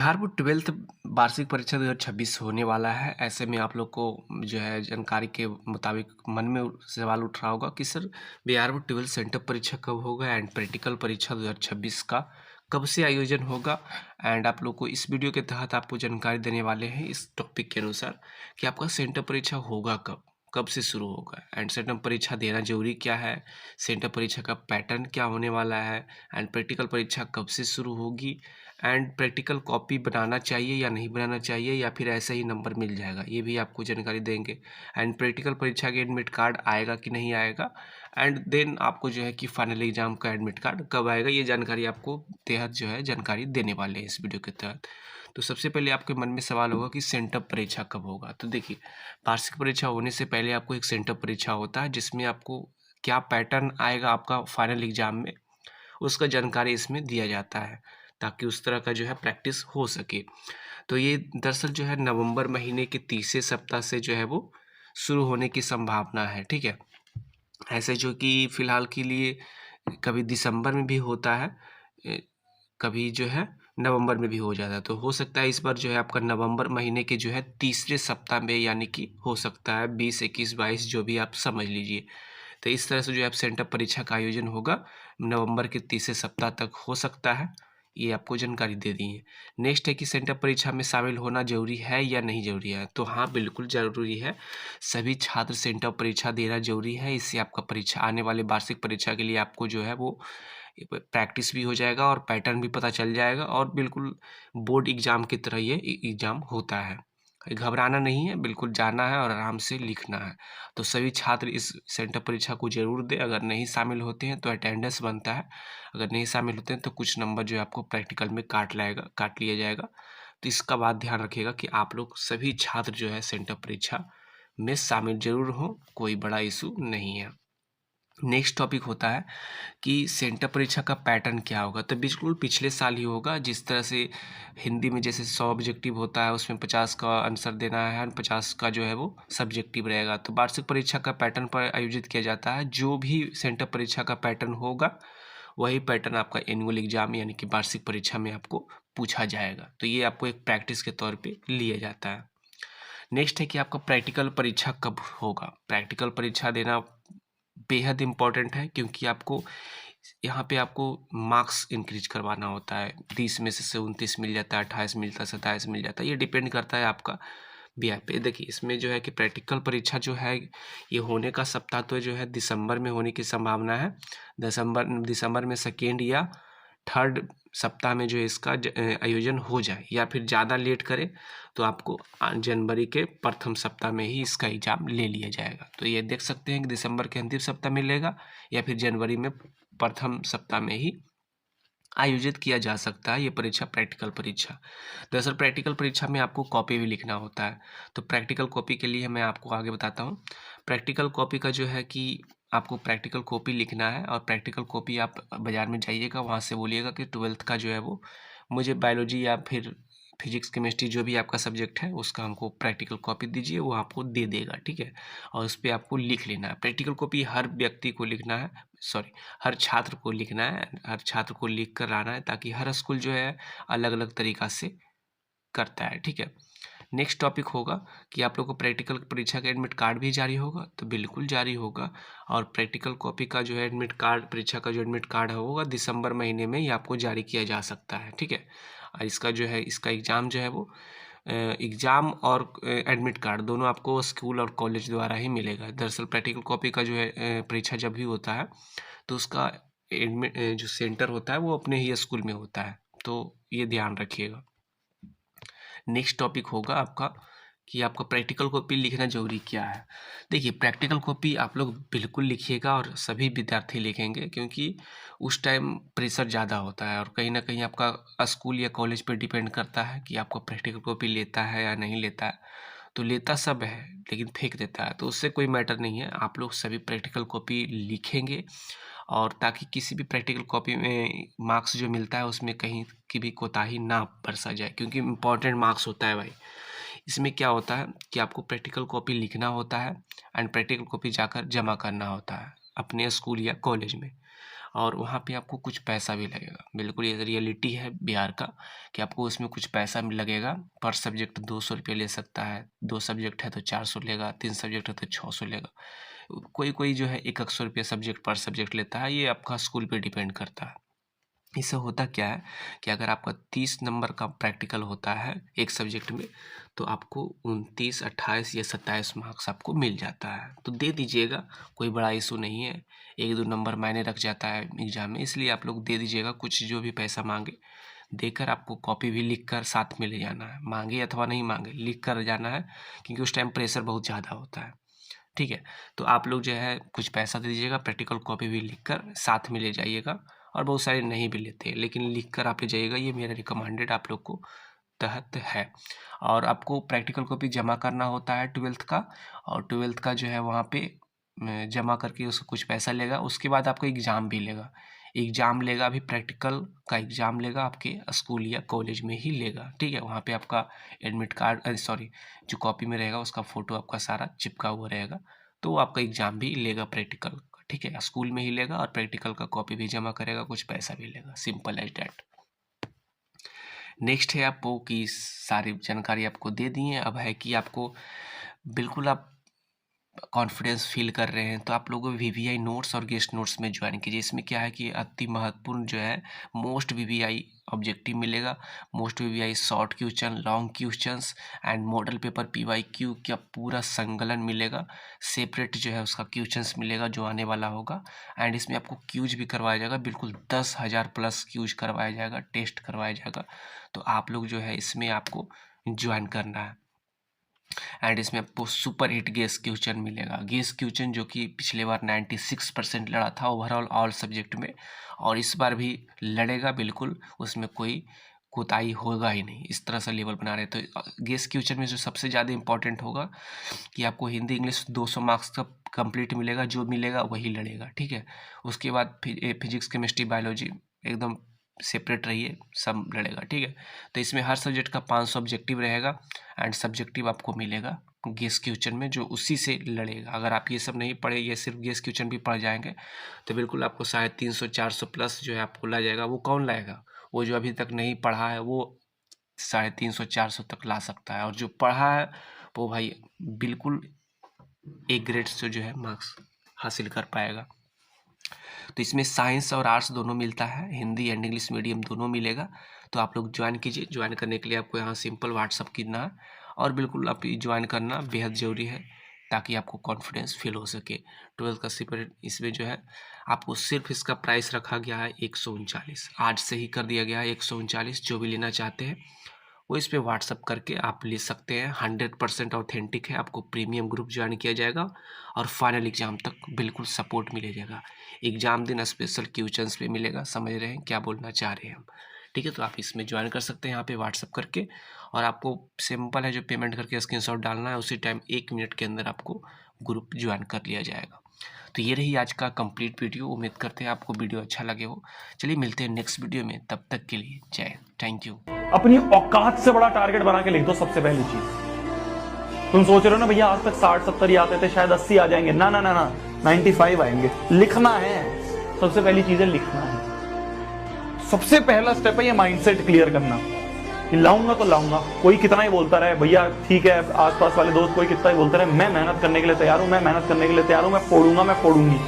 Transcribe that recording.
Bihar board 12th वार्षिक परीक्षा 2026 होने वाला है। ऐसे में आप लोग को जो है जानकारी के मुताबिक मन में सवाल उठ रहा होगा कि sir Bihar board 12th centre परीक्षा कब होगा एंड प्रैक्टिकल परीक्षा 2026 का कब से आयोजन होगा। एंड आप लोग को इस वीडियो के तहत आपको जानकारी देने वाले हैं इस टॉपिक के अनुसार कि आपका सेंटर परीक्षा होगा कब, कब से शुरू होगा एंड सेंटर परीक्षा देना जरूरी क्या है, सेंटर परीक्षा का पैटर्न क्या होने वाला है एंड प्रैक्टिकल परीक्षा कब से शुरू होगी एंड प्रैक्टिकल कॉपी बनाना चाहिए या नहीं बनाना चाहिए या फिर ऐसे ही नंबर मिल जाएगा, ये भी आपको जानकारी देंगे। एंड प्रैक्टिकल परीक्षा के एडमिट कार्ड आएगा कि नहीं आएगा एंड देन आपको जो है कि फाइनल एग्जाम का एडमिट कार्ड कब आएगा, ये जानकारी आपको तहत जो है जानकारी देने वाले हैं इस वीडियो के तहत। तो सबसे पहले आपके मन में सवाल होगा कि सेंटर परीक्षा कब होगा। तो देखिए, वार्षिक परीक्षा होने से पहले आपको एक सेंटर परीक्षा होता है जिसमें आपको क्या पैटर्न आएगा आपका फाइनल एग्जाम में, उसका जानकारी इसमें दिया जाता है ताकि उस तरह का जो है प्रैक्टिस हो सके। तो ये दरअसल जो है नवंबर महीने के तीसरे सप्ताह से जो है वो शुरू होने की संभावना है, ठीक है। ऐसे जो कि फ़िलहाल के लिए कभी दिसंबर में भी होता है, कभी जो है नवंबर में भी हो जाता है। तो हो सकता है इस बार जो है आपका नवंबर महीने के जो है तीसरे सप्ताह में, यानी कि हो सकता है 20, 21, 22 जो भी आप समझ लीजिए। तो इस तरह से जो है सेंटर परीक्षा का आयोजन होगा नवंबर के तीसरे सप्ताह तक हो सकता है, ये आपको जानकारी दे दी है। नेक्स्ट है कि सेंटर परीक्षा में शामिल होना जरूरी है या नहीं जरूरी है। तो हाँ, बिल्कुल ज़रूरी है। सभी छात्र सेंटर परीक्षा देना जरूरी है। इससे आपका परीक्षा आने वाले वार्षिक परीक्षा के लिए आपको जो है वो प्रैक्टिस भी हो जाएगा और पैटर्न भी पता चल जाएगा और बिल्कुल बोर्ड एग्ज़ाम की तरह ये एग्ज़ाम होता है। घबराना नहीं है, बिल्कुल जाना है और आराम से लिखना है। तो सभी छात्र इस सेंटर परीक्षा को ज़रूर दें। अगर नहीं शामिल होते हैं तो अटेंडेंस बनता है, अगर नहीं शामिल होते हैं तो कुछ नंबर जो है आपको प्रैक्टिकल में काट लिया जाएगा। तो इसका बात ध्यान रखिएगा कि आप लोग सभी छात्र जो है सेंटर परीक्षा में शामिल ज़रूर हों, कोई बड़ा इशू नहीं है। नेक्स्ट टॉपिक होता है कि सेंटर परीक्षा का पैटर्न क्या होगा। तो बिल्कुल पिछले साल ही होगा। जिस तरह से हिंदी में जैसे 100 ऑब्जेक्टिव होता है, उसमें 50 का आंसर देना है और 50 का जो है वो सब्जेक्टिव रहेगा। तो वार्षिक परीक्षा का पैटर्न पर आयोजित किया जाता है। जो भी सेंटर परीक्षा का पैटर्न होगा वही पैटर्न आपका एनुअल एग्जाम यानी कि वार्षिक परीक्षा में आपको पूछा जाएगा। तो ये आपको एक प्रैक्टिस के तौर पर लिया जाता है। नेक्स्ट है कि आपका प्रैक्टिकल परीक्षा कब होगा। प्रैक्टिकल परीक्षा देना बेहद इम्पॉर्टेंट है क्योंकि आपको यहाँ पे आपको मार्क्स इंक्रीज करवाना होता है। 30 में से 29 मिल जाता है, 28 मिलता है, 27 मिल जाता है। ये डिपेंड करता है आपका बीआई पे। देखिए, इसमें जो है कि प्रैक्टिकल परीक्षा जो है ये होने का सप्ताह तो जो है दिसंबर में होने की संभावना है। दिसंबर में सेकेंड या थर्ड सप्ताह में जो है इसका आयोजन हो जाए या फिर ज़्यादा लेट करे तो आपको जनवरी के प्रथम सप्ताह में ही इसका एग्जाम ले लिया जाएगा। तो ये देख सकते हैं कि दिसंबर के अंतिम सप्ताह में लेगा या फिर जनवरी में प्रथम सप्ताह में ही आयोजित किया जा सकता है ये परीक्षा, प्रैक्टिकल परीक्षा। दरअसल प्रैक्टिकल परीक्षा में आपको कॉपी भी लिखना होता है। तो प्रैक्टिकल कॉपी के लिए मैं आपको आगे बताता हूँ। प्रैक्टिकल कॉपी का जो है कि आपको प्रैक्टिकल कॉपी लिखना है और प्रैक्टिकल कॉपी आप बाज़ार में जाइएगा, वहाँ से बोलिएगा कि 12th का जो है वो मुझे बायोलॉजी या फिर फिजिक्स, केमिस्ट्री जो भी आपका सब्जेक्ट है उसका हमको प्रैक्टिकल कॉपी दीजिए, वो आपको दे देगा, ठीक है। और उस पर आपको लिख लेना है। प्रैक्टिकल कॉपी हर व्यक्ति को लिखना है, सॉरी हर छात्र को लिखना है, हर छात्र को लिख कर लाना है ताकि हर स्कूल जो है अलग अलग तरीक़ा से करता है, ठीक है। नेक्स्ट टॉपिक होगा कि आप लोग को प्रैक्टिकल परीक्षा का एडमिट कार्ड भी जारी होगा। तो बिल्कुल जारी होगा और प्रैक्टिकल कॉपी का जो है एडमिट कार्ड, परीक्षा का जो एडमिट कार्ड होगा दिसंबर महीने में ही आपको जारी किया जा सकता है, ठीक है। और इसका जो है इसका एग्ज़ाम जो है वो एग्ज़ाम और एडमिट कार्ड दोनों आपको स्कूल और कॉलेज द्वारा ही मिलेगा। दरअसल प्रैक्टिकल कॉपी का जो है परीक्षा जब भी होता है तो उसका एडमिट जो सेंटर होता है वो अपने ही स्कूल में होता है। तो ये ध्यान रखिएगा। नेक्स्ट टॉपिक होगा आपका कि आपका प्रैक्टिकल कॉपी लिखना जरूरी क्या है। देखिए, प्रैक्टिकल कॉपी आप लोग बिल्कुल लिखिएगा और सभी विद्यार्थी लिखेंगे क्योंकि उस टाइम प्रेशर ज़्यादा होता है और कहीं ना कहीं आपका स्कूल या कॉलेज पर डिपेंड करता है कि आपका प्रैक्टिकल कॉपी लेता है या नहीं लेता है। तो लेता सब है लेकिन फेंक देता है, तो उससे कोई मैटर नहीं है। आप लोग सभी प्रैक्टिकल कॉपी लिखेंगे और ताकि किसी भी प्रैक्टिकल कॉपी में मार्क्स जो मिलता है उसमें कहीं की भी कोताही ना बरसा जाए क्योंकि इम्पॉर्टेंट मार्क्स होता है भाई। इसमें क्या होता है कि आपको प्रैक्टिकल कॉपी लिखना होता है एंड प्रैक्टिकल कॉपी जाकर जमा करना होता है अपने स्कूल या कॉलेज में। और वहाँ पे आपको कुछ पैसा भी लगेगा। बिल्कुल ये रियलिटी है बिहार का कि आपको उसमें कुछ पैसा भी लगेगा। पर सब्जेक्ट 200 रुपये ले सकता है, 2 सब्जेक्ट है तो 400 लेगा, 3 सब्जेक्ट है तो 600 लेगा। कोई जो है 100 रुपये सब्जेक्ट पर सब्जेक्ट लेता है, ये आपका स्कूल पे डिपेंड करता है। इससे होता क्या है कि अगर आपका 30 नंबर का प्रैक्टिकल होता है एक सब्जेक्ट में, तो आपको 29, 28 या 27 मार्क्स आपको मिल जाता है। तो दे दीजिएगा, कोई बड़ा इशू नहीं है। 1-2 नंबर मायने रख जाता है एग्ज़ाम में, इसलिए आप लोग दे दीजिएगा। कुछ जो भी पैसा मांगे देकर आपको कॉपी भी लिख कर साथ में ले जाना है। मांगे अथवा नहीं मांगे, लिख कर जाना है, क्योंकि उस टाइम प्रेशर बहुत ज़्यादा होता है। ठीक है, तो आप लोग जो है कुछ पैसा दे दीजिएगा, प्रैक्टिकल कॉपी भी लिख कर साथ में ले जाइएगा। और बहुत सारे नहीं भी लेते हैं, लेकिन लिख कर आप ले जाइएगा, ये मेरा रिकमेंडेड आप लोग को तहत है। और आपको प्रैक्टिकल कॉपी जमा करना होता है 12th का, और 12th का जो है वहाँ पे जमा करके उसको कुछ पैसा लेगा। उसके बाद आपको एग्ज़ाम भी लेगा। एग्ज़ाम लेगा, अभी प्रैक्टिकल का एग्ज़ाम लेगा आपके स्कूल या कॉलेज में ही लेगा। ठीक है, वहाँ पे आपका एडमिट कार्ड सॉरी जो कॉपी में रहेगा उसका फ़ोटो आपका सारा चिपका हुआ रहेगा। तो वो आपका एग्ज़ाम भी लेगा प्रैक्टिकल का। ठीक है, स्कूल में ही लेगा और प्रैक्टिकल का कॉपी भी जमा करेगा, कुछ पैसा भी लेगा। Simple as that. नेक्स्ट है आपको कि सारी जानकारी आपको दे दी है। अब है कि आपको बिल्कुल आप कॉन्फिडेंस फील कर रहे हैं तो आप लोग वीवीआई नोट्स और गेस्ट नोट्स में ज्वाइन कीजिए। इसमें क्या है कि अति महत्वपूर्ण जो है मोस्ट वीवीआई ऑब्जेक्टिव मिलेगा, most VVI short question, long questions and model paper PYQ का पूरा संकलन मिलेगा। सेपरेट जो है उसका क्वेश्चंस मिलेगा जो आने वाला होगा। एंड इसमें आपको क्यूज भी करवाया जाएगा, बिल्कुल 10,000 प्लस क्यूज करवाया जाएगा, टेस्ट करवाया जाएगा। तो आप लोग जो है इसमें आपको ज्वाइन करना है। एंड इसमें आपको सुपर हिट गेस क्वेश्चन मिलेगा। गेस क्वेश्चन जो कि पिछले बार 96% लड़ा था ओवरऑल ऑल सब्जेक्ट में, और इस बार भी लड़ेगा बिल्कुल, उसमें कोई कोताही होगा ही नहीं। इस तरह से लेवल बना रहे। तो गेस क्वेश्चन में जो सबसे ज़्यादा इंपॉर्टेंट होगा कि आपको हिंदी इंग्लिश 200 मार्क्स का कंप्लीट मिलेगा, जो मिलेगा वही लड़ेगा। ठीक है, उसके बाद फिजिक्स केमिस्ट्री बायोलॉजी एकदम सेपरेट रहिए, सब लड़ेगा। ठीक है, तो इसमें हर सब्जेक्ट का 500 ऑब्जेक्टिव रहेगा एंड सब्जेक्टिव आपको मिलेगा गेस क्वेश्चन में, जो उसी से लड़ेगा। अगर आप ये सब नहीं पढ़े, ये सिर्फ गेस क्वेश्चन भी पढ़ जाएंगे तो बिल्कुल आपको 350-400 प्लस जो है आपको ला जाएगा। वो कौन लाएगा? वो जो अभी तक नहीं पढ़ा है वो 350-400 तक ला सकता है, और जो पढ़ा है वो भाई बिल्कुल एक ग्रेड से जो है मार्क्स हासिल कर पाएगा। तो इसमें साइंस और आर्ट्स दोनों मिलता है, हिंदी एंड इंग्लिश मीडियम दोनों मिलेगा। तो आप लोग ज्वाइन कीजिए। ज्वाइन करने के लिए आपको यहाँ सिंपल व्हाट्सअप करना है, और बिल्कुल आप ज्वाइन करना बेहद ज़रूरी है ताकि आपको कॉन्फिडेंस फील हो सके। 12th का सेपरेट इसमें जो है आपको सिर्फ इसका प्राइस रखा गया है 139। आज से ही कर दिया गया है 139। जो भी लेना चाहते हैं वो इस पर व्हाट्सअप करके आप ले सकते हैं। 100% ऑथेंटिक है। आपको प्रीमियम ग्रुप ज्वाइन किया जाएगा और फाइनल एग्ज़ाम तक बिल्कुल सपोर्ट मिलेगा। एग्ज़ाम दिन स्पेशल क्वेश्चंस भी मिलेगा। समझ रहे हैं क्या बोलना चाह रहे हैं हम? ठीक है, तो आप इसमें ज्वाइन कर सकते हैं यहाँ पे व्हाट्सअप करके, और आपको सिंपल है जो पेमेंट करके स्क्रीनशॉट डालना है, उसी टाइम 1 मिनट के अंदर आपको ग्रुप ज्वाइन कर लिया जाएगा। तो ये रही आज का कंप्लीट वीडियो। उम्मीद करते हैं आपको वीडियो अच्छा लगे हो। चलिए मिलते हैं नेक्स्ट वीडियो में, तब तक के लिए जय हिंद, थैंक यू। अपनी औकात से बड़ा टारगेट बना के लिख दो। सबसे पहली चीज, तुम सोच रहे हो ना भैया आज तक 60-70 ही आते थे, शायद 80 आ जाएंगे। ना ना ना ना, 95 आएंगे। लिखना है, सबसे पहली चीज है लिखना है। सबसे पहला स्टेप है ये माइंडसेट क्लियर करना कि लाऊंगा तो लाऊंगा। कोई कितना ही बोलता रहे भैया, ठीक है, आसपास वाले दोस्त कोई कितना ही बोलते रहे, मैं मेहनत करने के लिए तैयार हूं, मैं मेहनत करने के लिए तैयार हूं, मैं फोड़ूंगा, मैं फोड़ूंगी।